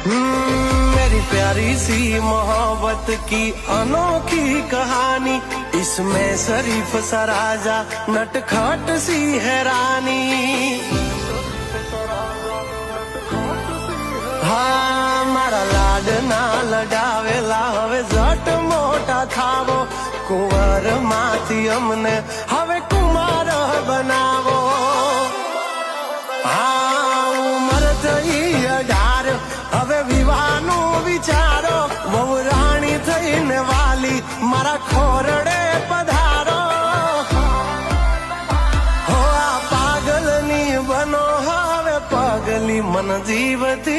मेरी प्यारी सी मोहब्बत की अनोखी कहानी, इसमें शरीफ सा राजा नटखट सी है रानी। हाँ मारा लाडना लडावेला हवे जट मोटा थावो, कुंवर माथी अमने हवे कुमार बनावो। हाँ उमर थई 18 હવે વિવાહનું વિચારો, વહુ રાણી થઈને વાલી મારા ખોરડે પધારો। હો આ પાગલની બનો હવે પગલી મન જીવથી